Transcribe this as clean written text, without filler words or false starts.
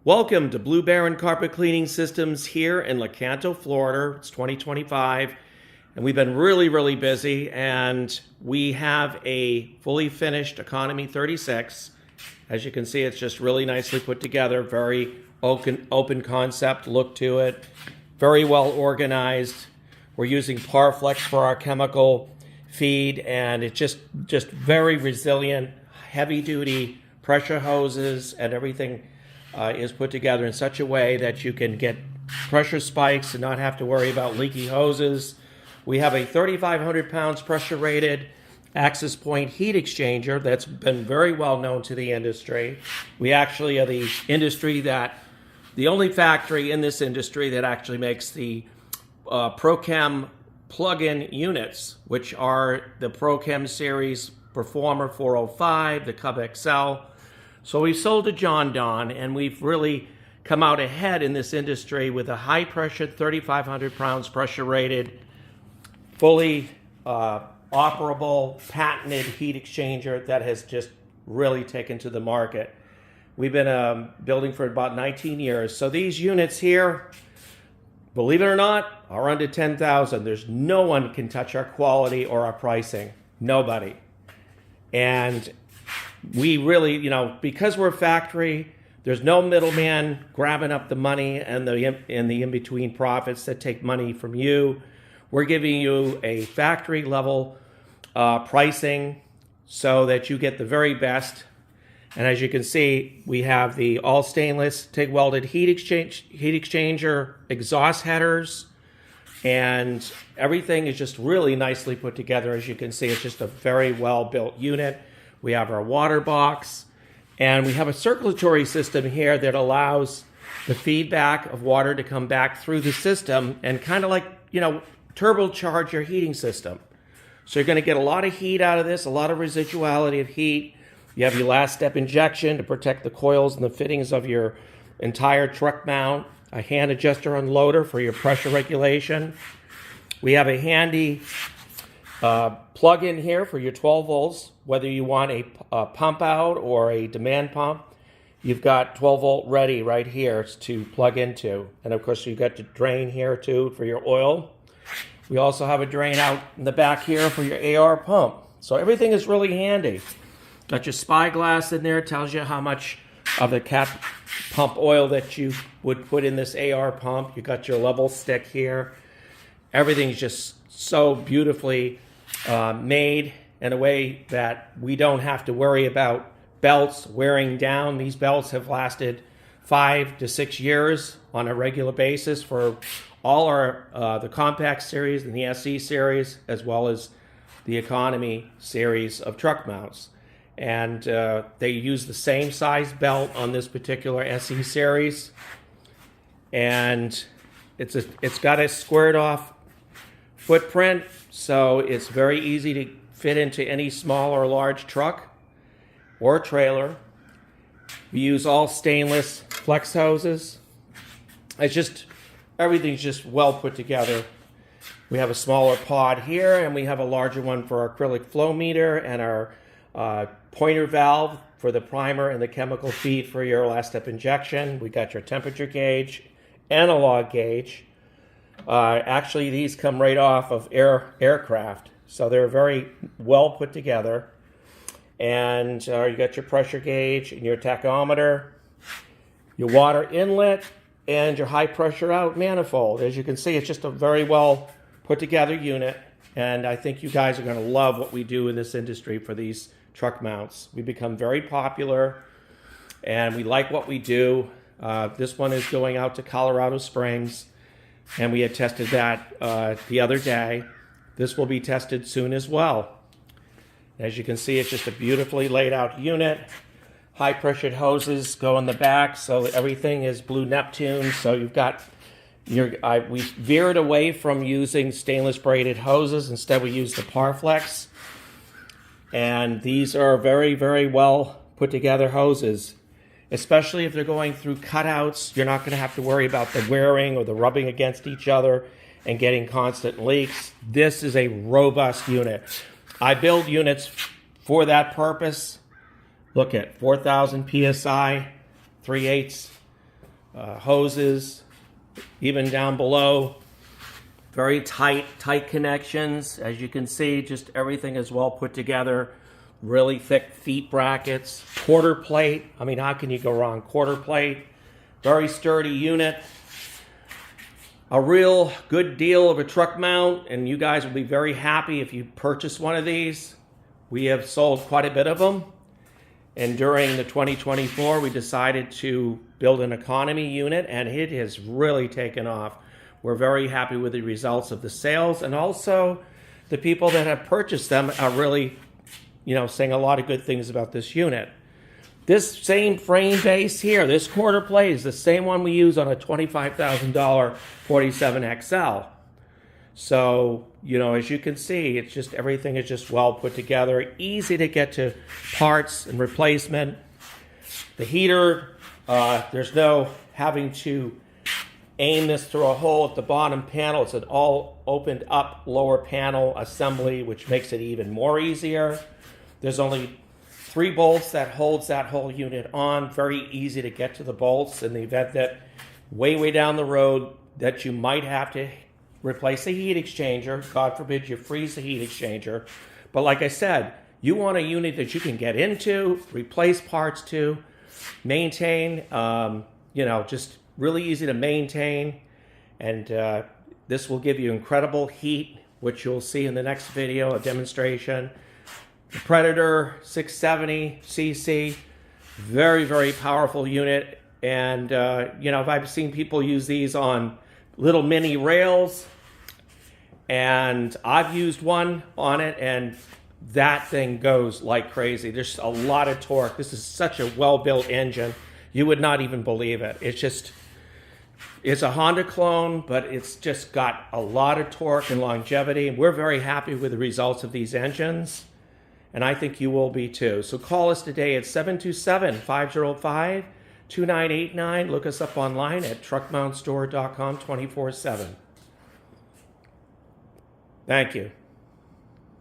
Welcome to Blue Baron Carpet Cleaning Systems here in Lecanto, Florida. It's 2025, and we've been really busy, and we have a fully finished Economy 36. As you can see, it's just really nicely put together, very open concept look to it, very well organized. We're using Parflex for our chemical feed, and it's just very resilient, heavy-duty pressure hoses, and everything is put together in such a way that you can get pressure spikes and not have to worry about leaky hoses. We have a 3,500 pounds pressure rated access point heat exchanger that's been very well known to the industry. We actually are the only factory in this industry that actually makes the ProChem plug-in units, which are the ProChem series Performer 405, the Cub XL. So we sold to John Don, and we've really come out ahead in this industry with a high-pressure, 3,500 pounds pressure-rated, fully operable, patented heat exchanger that has just really taken to the market. We've been building for about 19 years. So these units here, believe it or not, are under 10,000. There's no one can touch our quality or our pricing. Nobody. And we really, because we're a factory, there's no middleman grabbing up the money and the in-between profits that take money from you. We're giving you a factory level pricing so that you get the very best. And as you can see, we have the all stainless TIG welded heat exchanger, exhaust headers, and everything is just really nicely put together. As you can see, it's just a very well built unit. We have our water box, and we have a circulatory system here that allows the feedback of water to come back through the system and kind of like, turbocharge your heating system. So you're going to get a lot of heat out of this, a lot of residuality of heat. You have your last step injection to protect the coils and the fittings of your entire truck mount, a hand adjuster unloader for your pressure regulation. We have a handy plug-in here for your 12 volts, whether you want a pump out or a demand pump. You've got 12 volt ready right here to plug into. And of course, you've got the drain here too for your oil. We also have a drain out in the back here for your AR pump. So everything is really handy. Got your spyglass in there, tells you how much of the cap pump oil that you would put in this AR pump. You got your level stick here. Everything's just so beautifully made in a way that we don't have to worry about belts wearing down. These belts have lasted 5 to 6 years on a regular basis for all our the compact series and the SE series, as well as the economy series of truck mounts. And they use the same size belt on this particular SE series, and it's got a squared off footprint, so it's very easy to fit into any small or large truck or trailer. We use all stainless flex hoses. Everything's just well put together. We have a smaller pod here, and we have a larger one for our acrylic flow meter and our pointer valve for the primer and the chemical feed for your last step injection. We got your temperature gauge, analog gauge. Actually, these come right off of aircraft, so they're very well put together. And you got your pressure gauge and your tachometer, your water inlet, and your high pressure out manifold. As you can see, it's just a very well put together unit, and I think you guys are going to love what we do in this industry for these truck mounts. We become very popular, and we like what we do. This one is going out to Colorado Springs, and we had tested that the other day. This will be tested soon as well. As you can see, it's just a beautifully laid out unit. High pressured hoses go in the back, so everything is Blue Neptune. So you've got we veered away from using stainless braided hoses. Instead, we use the Parflex. And these are very well put together hoses, especially if they're going through cutouts. You're not going to have to worry about the wearing or the rubbing against each other and getting constant leaks. This is a robust unit. I build units for that purpose. Look at 4,000 PSI, 3/8 hoses, even down below. Very tight connections. As you can see, just everything is well put together. Really thick feet brackets. Quarter plate. I mean, how can you go wrong? Quarter plate. Very sturdy unit. A real good deal of a truck mount, and you guys will be very happy if you purchase one of these. We have sold quite a bit of them. And during the 2024, we decided to build an economy unit, and it has really taken off. We're very happy with the results of the sales, and also the people that have purchased them are really, saying a lot of good things about this unit. This same frame base here, this quarter plate, is the same one we use on a $25,000 47XL. So, as you can see, it's just everything is just well put together, easy to get to parts and replacement. The heater, there's no having to aim this through a hole at the bottom panel. It's an all opened up lower panel assembly, which makes it even more easier. There's only 3 bolts that holds that whole unit on. Very easy to get to the bolts in the event that way down the road that you might have to replace the heat exchanger. God forbid you freeze the heat exchanger. But like I said, you want a unit that you can get into, replace parts to, maintain, just really easy to maintain. And this will give you incredible heat, which you'll see in the next video, a demonstration. The Predator 670cc, very powerful unit. And, I've seen people use these on little mini rails, and I've used one on it, and that thing goes like crazy. There's a lot of torque. This is such a well-built engine. You would not even believe it. It's a Honda clone, but it's just got a lot of torque and longevity. And we're very happy with the results of these engines, and I think you will be too. So call us today at 727-505-2989. Look us up online at truckmountstore.com 24/7. Thank you.